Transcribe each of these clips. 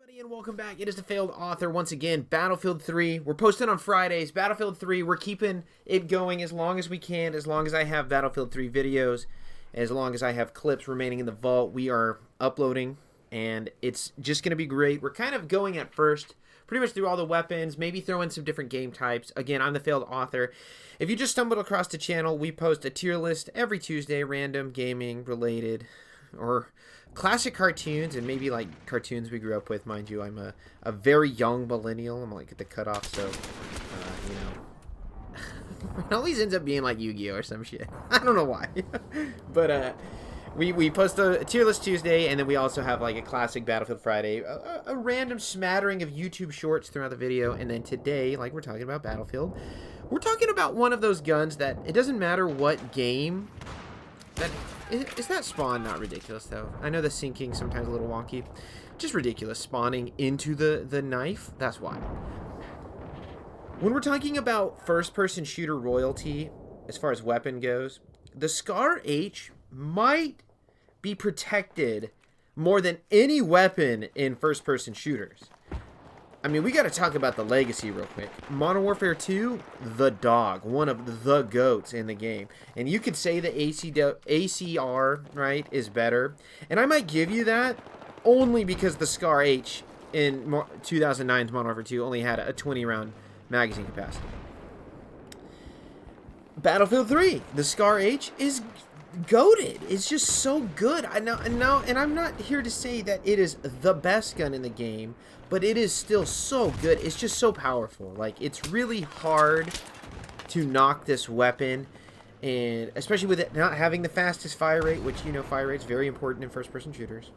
everybody, and welcome back. It is the Failed Author once again. Battlefield 3. We're posting on Fridays. Battlefield 3. We're keeping it going as long as we can, as long as I have Battlefield 3 videos, as long as I have clips remaining in the vault. We are uploading, and it's just going to be great. We're kind of going at first pretty much through all the weapons, maybe throw in some different game types. Again, I'm the Failed Author. If you just stumbled across the channel, we post a tier list every Tuesday, random gaming related or classic cartoons, and maybe like cartoons we grew up with. Mind you, I'm a very young millennial. I'm like at the cutoff, so you know, it always ends up being like Yu-Gi-Oh or some shit. I don't know why. But we post a tier list Tuesday, and then we also have like a classic Battlefield Friday, a random smattering of YouTube shorts throughout the video. And then today, like we're talking about Battlefield, we're talking about one of those guns that it doesn't matter what game that is. That spawn not ridiculous though? I know the syncing sometimes a little wonky. Just ridiculous spawning into the knife. That's why. When we're talking about first-person shooter royalty, as far as weapon goes, the Scar H might be protected more than any weapon in first-person shooters. I mean, we got to talk about the legacy real quick. Modern Warfare 2, the dog, one of the GOATs in the game. And you could say the ACR, right, is better. And I might give you that only because the Scar H in 2009's Modern Warfare 2 only had a 20-round magazine capacity. Battlefield 3, the Scar H is goated. It's just so good. I know, and I'm not here to say that it is the best gun in the game, but it is still so good. It's just so powerful. Like, it's really hard to knock this weapon, and especially with it not having the fastest fire rate, which, you know, fire rate's very important in first-person shooters,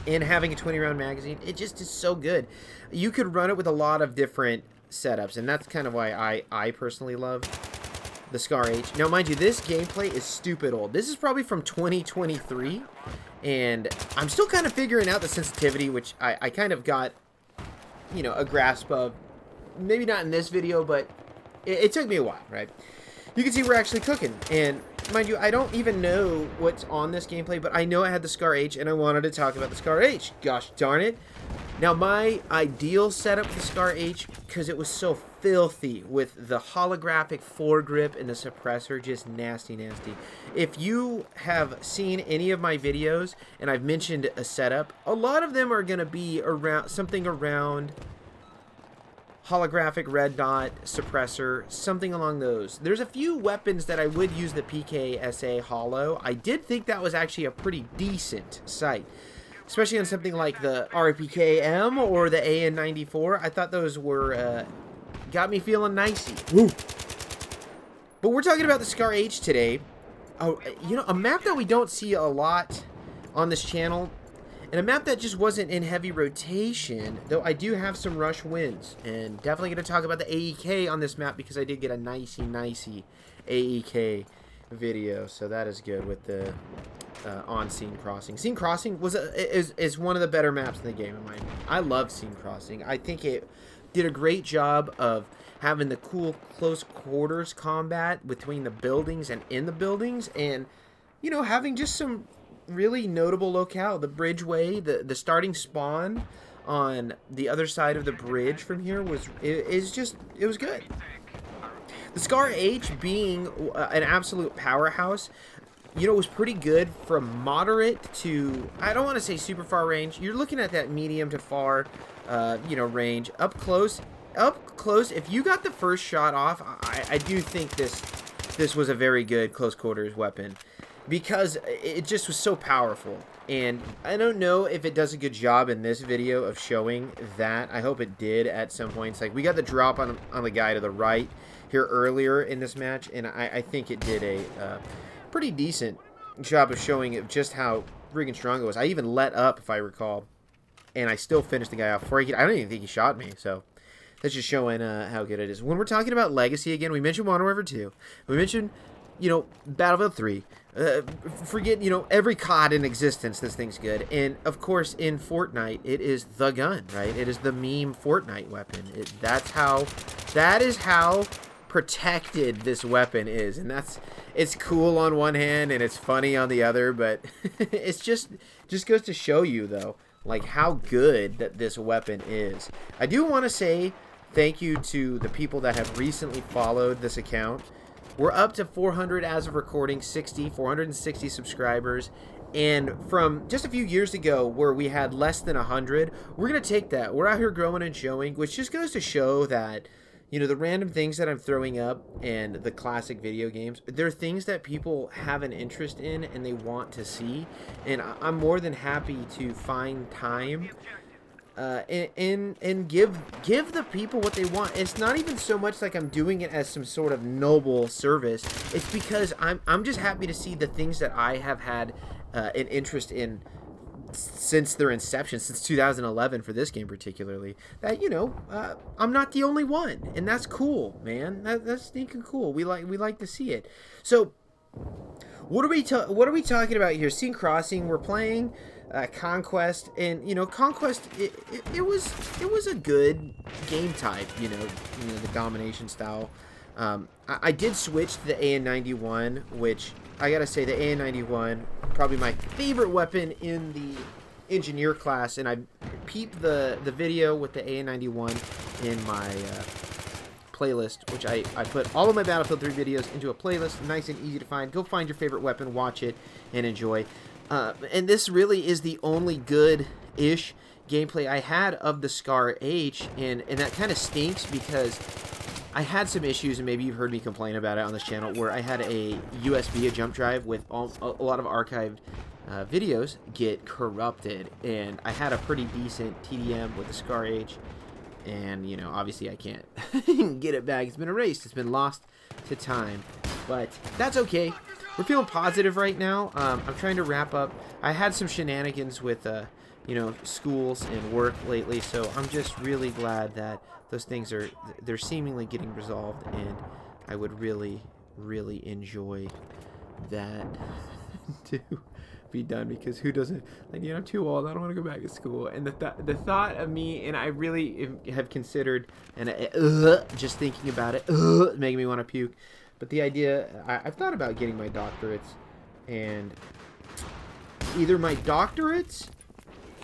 and having a 20-round magazine. It just is so good. You could run it with a lot of different setups, and that's kind of why I personally love the Scar H. Now, mind you, this gameplay is stupid old. This is probably from 2023, and I'm still kind of figuring out the sensitivity, which I kind of got, you know, a grasp of. Maybe not in this video, but it took me a while, right? You can see we're actually cooking, and mind you, I don't even know what's on this gameplay, but I know I had the Scar H, and I wanted to talk about the Scar H. Gosh darn it. Now, my ideal setup for the Scar H, because it was so filthy with the holographic foregrip and the suppressor, just nasty, nasty. If you have seen any of my videos, and I've mentioned a setup, a lot of them are going to be around something around holographic red dot suppressor, something along those. There's a few weapons that I would use the PKSA holo. I did think that was actually a pretty decent sight, especially on something like the RPKM or the AN94. I thought those were got me feeling nicey. Woo. But we're talking about the Scar H today. Oh, you know, a map that we don't see a lot on this channel, and a map that just wasn't in heavy rotation, though I do have some rush wins, and definitely going to talk about the AEK on this map because I did get a nicey AEK video, so that is good with the on Scene Crossing. Scene Crossing is one of the better maps in the game in my opinion. I love Scene Crossing. I think it did a great job of having the cool close quarters combat between the buildings and in the buildings, and, you know, having just some really notable locale. The bridgeway, the starting spawn on the other side of the bridge from here was good. The Scar H being an absolute powerhouse, you know, was pretty good from moderate to, I don't want to say super far range. You're looking at that medium to far, you know, range. Up close, if you got the first shot off, I do think this was a very good close quarters weapon, because it just was so powerful. And I don't know if it does a good job in this video of showing that. I hope it did at some points. Like, we got the drop on the guy to the right here earlier in this match, and I think it did a pretty decent job of showing just how friggin' strong it was. I even let up, if I recall, and I still finished the guy off before I don't even think he shot me, so that's just showing how good it is. When we're talking about legacy, again, we mentioned Modern Warfare 2. We mentioned, you know, Battlefield 3. Forget, you know, every COD in existence, this thing's good. And, of course, in Fortnite, it is the gun, right? It is the meme Fortnite weapon. That is how protected this weapon is. And it's cool on one hand and it's funny on the other, but it's just goes to show you, though, like how good that this weapon is. I do want to say thank you to the people that have recently followed this account. We're up to 400 as of recording, 460 subscribers. And from just a few years ago where we had less than 100, we're going to take that. We're out here growing and showing, which just goes to show that, you know, the random things that I'm throwing up and the classic video games, they're things that people have an interest in and they want to see. And I'm more than happy to find time and give the people what they want. It's not even so much like I'm doing it as some sort of noble service. It's because I'm just happy to see the things that I have had an interest in since their inception, since 2011 for this game particularly, that, you know, I'm not the only one, and that's cool, man. That's sneaking cool. We like to see it. So what are we talking about here? Scene Crossing, we're playing Conquest, and you know, Conquest, it was a good game type, you know, the domination style. I did switch to the AN91, which I gotta say, the AN91, probably my favorite weapon in the engineer class, and I peeped the video with the AN91 in my playlist, which I put all of my Battlefield 3 videos into a playlist, nice and easy to find. Go find your favorite weapon, watch it, and enjoy. And this really is the only good-ish gameplay I had of the Scar H, and that kind of stinks because I had some issues, and maybe you've heard me complain about it on this channel, where I had a USB, a jump drive, with a lot of archived videos get corrupted, and I had a pretty decent TDM with the Scar H, and, you know, obviously I can't get it back. It's been erased. It's been lost to time, but that's okay. We're feeling positive right now. I'm trying to wrap up. I had some shenanigans with, you know, schools and work lately, so I'm just really glad that those things they're seemingly getting resolved, and I would really, really enjoy that to be done, because who doesn't, like, you know, I'm too old, I don't want to go back to school, and the thought of me, and I really have considered, and just thinking about it, making me want to puke, but the idea, I've thought about getting my doctorates, and either my doctorates,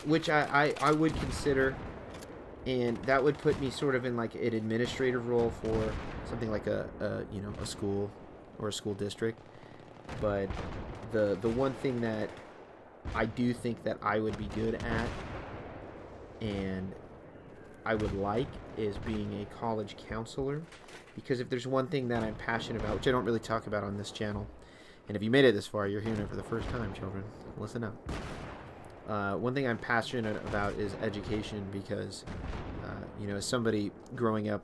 which I would consider, and that would put me sort of in like an administrative role for something like you know, a school or a school district. But the one thing that I do think that I would be good at and I would like is being a college counselor, because if there's one thing that I'm passionate about, which I don't really talk about on this channel, and if you made it this far, you're hearing it for the first time, children, listen up. One thing I'm passionate about is education, because, you know, as somebody growing up,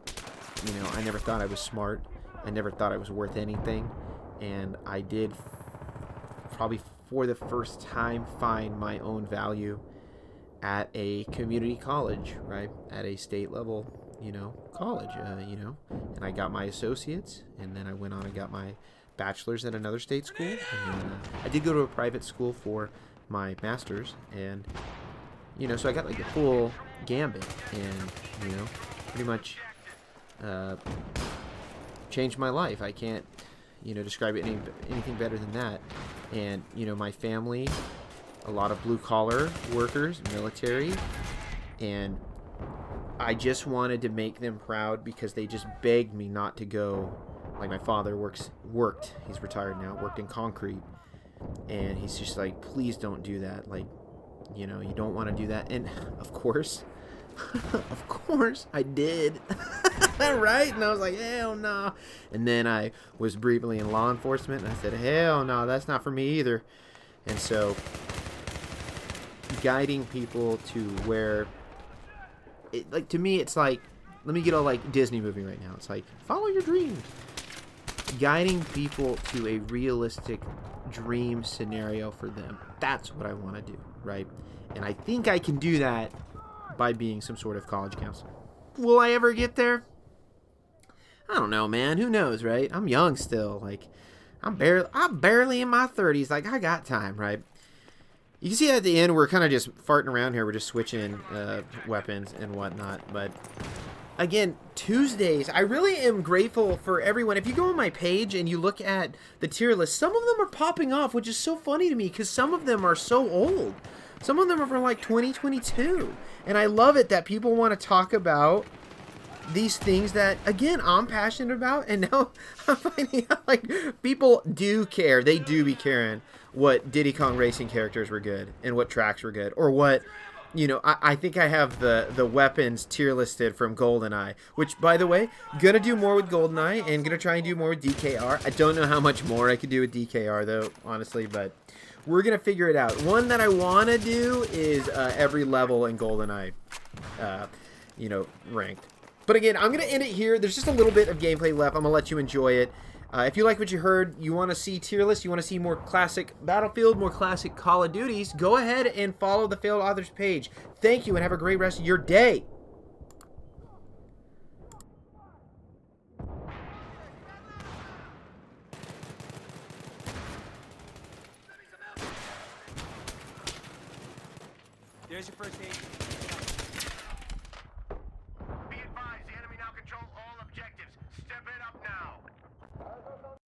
you know, I never thought I was smart. I never thought I was worth anything. And I did probably for the first time find my own value at a community college, right? At a state level, you know, college, you know, and I got my associates, and then I went on and got my bachelor's at another state school. And then, I did go to a private school for my master's, and, you know, so I got like a full gambit, and, you know, pretty much changed my life. I can't, you know, describe it anything better than that. And, you know, my family, a lot of blue collar workers, military, and I just wanted to make them proud, because they just begged me not to go. Like, my father worked, he's retired now, worked in concrete, and he's just like, please don't do that. Like, you know, you don't want to do that. And of course, of course I did. Right? And I was like, hell no. And then I was briefly in law enforcement, and I said, hell no, that's not for me either. And so guiding people to where, like, to me, it's like, let me get all like Disney movie right now. It's like, follow your dreams. Guiding people to a realistic dream scenario for them. That's what I want to do, right? And I think I can do that by being some sort of college counselor. Will I ever get there? I don't know, man. Who knows, right? I'm young still. Like, I'm barely in my 30s. Like, I got time, right? You can see at the end, we're kind of just farting around here. We're just switching weapons and whatnot. But again, Tuesdays, I really am grateful for everyone. If you go on my page and you look at the tier list, some of them are popping off, which is so funny to me, because some of them are so old. Some of them are from like 2022. And I love it that people want to talk about these things that, again, I'm passionate about. And now I'm finding out, like, people do care. They do be caring what Diddy Kong Racing characters were good and what tracks were good. Or what, you know, I think I have the weapons tier listed from GoldenEye. Which, by the way, gonna do more with GoldenEye and gonna try and do more with DKR. I don't know how much more I could do with DKR, though, honestly, but we're going to figure it out. One that I want to do is every level in GoldenEye, you know, ranked. But again, I'm going to end it here. There's just a little bit of gameplay left. I'm going to let you enjoy it. If you like what you heard, you want to see tier lists, you want to see more classic Battlefield, more classic Call of Duties, go ahead and follow the Failed Authors page. Thank you and have a great rest of your day.